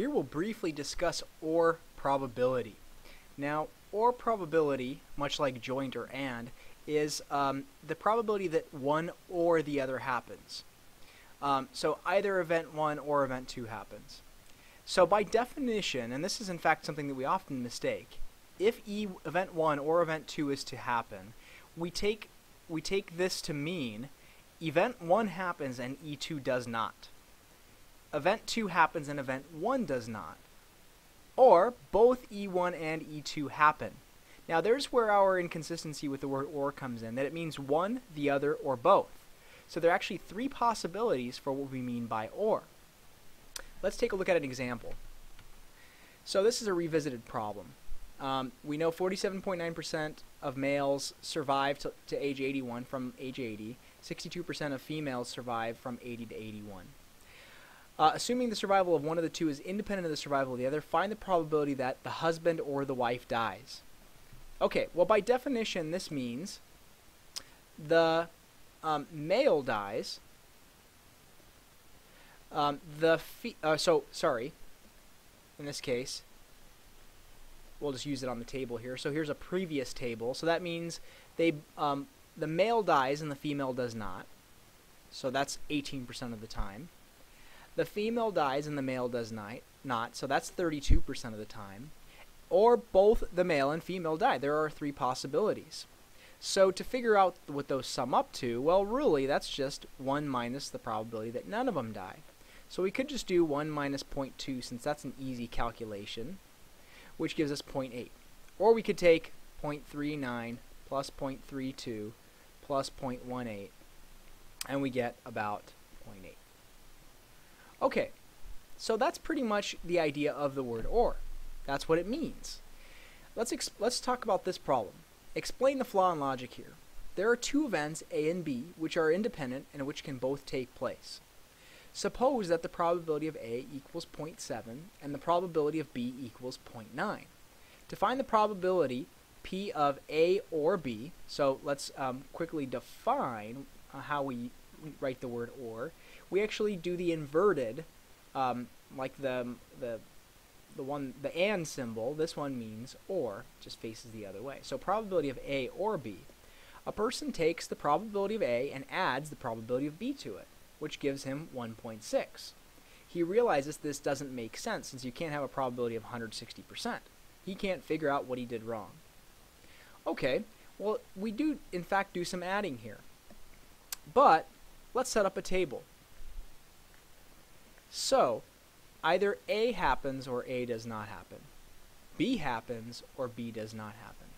Here we'll briefly discuss OR probability. Now, OR probability, much like joint or AND, is the probability that one or the other happens. So either event 1 or event 2 happens. So by definition, and this is in fact something that we often mistake, if event 1 or event 2 is to happen, we take this to mean event 1 happens and E2 does not. Event 2 happens and event 1 does not. Or both E1 and E2 happen. Now there's where our inconsistency with the word OR comes in, that it means one, the other, or both. So there are actually three possibilities for what we mean by OR. Let's take a look at an example. So this is a revisited problem. We know 47.9% of males survive to age 81 from age 80. 62% of females survive from 80 to 81. Assuming the survival of one of the two is independent of the survival of the other, find the probability that the husband or the wife dies. Okay, well by definition this means the male dies. In this case, we'll just use it on the table here. So here's a previous table. So that means the male dies and the female does not. So that's 18% of the time. The female dies and the male does not. So that's 32% of the time. Or both the male and female die. There are three possibilities. So to figure out what those sum up to, well, really, that's just 1 minus the probability that none of them die. So we could just do 1 minus 0.2, since that's an easy calculation, which gives us 0.8. Or we could take 0.39 plus 0.32 plus 0.18, and we get about 0.8. Okay, so that's pretty much the idea of the word OR. That's what it means. Let's talk about this problem. Explain the flaw in logic here. There are two events, A and B, which are independent and which can both take place. Suppose that the probability of A equals 0.7 and the probability of B equals 0.9. To find the probability P of A or B, so let's quickly define how we write the word OR. We actually do the inverted, like the AND symbol. This one means OR, just faces the other way. So probability of A or B. A person takes the probability of A and adds the probability of B to it, which gives him 1.6. He realizes this doesn't make sense since you can't have a probability of 160%. He can't figure out what he did wrong. Okay, well, we do in fact do some adding here. But let's set up a table. So either A happens or A does not happen. B happens or B does not happen.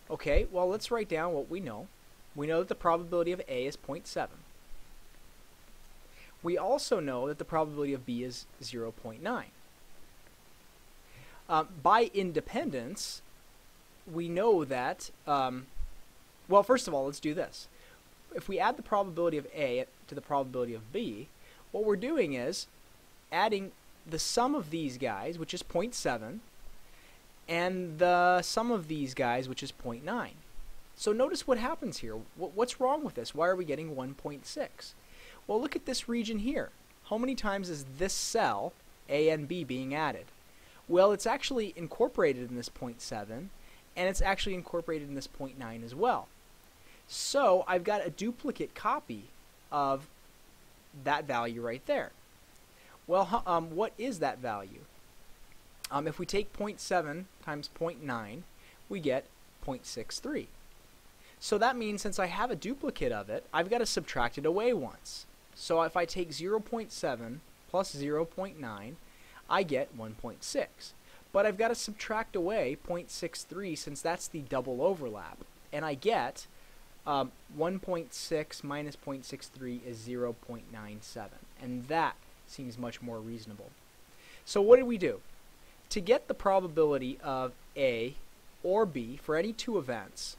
Okay, well, let's write down what we know. We know that the probability of A is 0.7. We also know that the probability of B is 0.9. By independence, we know that, well, first of all, let's do this. If we add the probability of A to the probability of B, what we're doing is adding the sum of these guys, which is 0.7, and the sum of these guys, which is 0.9. So notice what happens here. What's wrong with this? Why are we getting 1.6? Well, look at this region here. How many times is this cell, A and B, being added? Well, it's actually incorporated in this 0.7, and it's actually incorporated in this 0.9 as well. So I've got a duplicate copy of that value right there. Well, what is that value? If we take 0.7 times 0.9, we get 0.63. So that means since I have a duplicate of it, I've got to subtract it away once. So if I take 0.7 plus 0.9, I get 1.6. But I've got to subtract away 0.63 since that's the double overlap. And I get 1.6 minus 0.63 is 0.97. And that seems much more reasonable. So what did we do? To get the probability of A or B for any two events,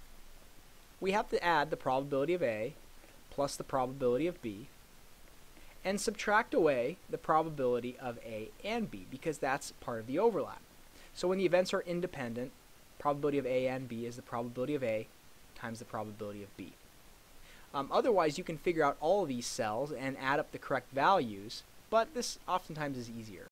we have to add the probability of A plus the probability of B and subtract away the probability of A and B because that's part of the overlap. So when the events are independent, probability of A and B is the probability of A times the probability of B. Otherwise, you can figure out all of these cells and add up the correct values, but this oftentimes is easier.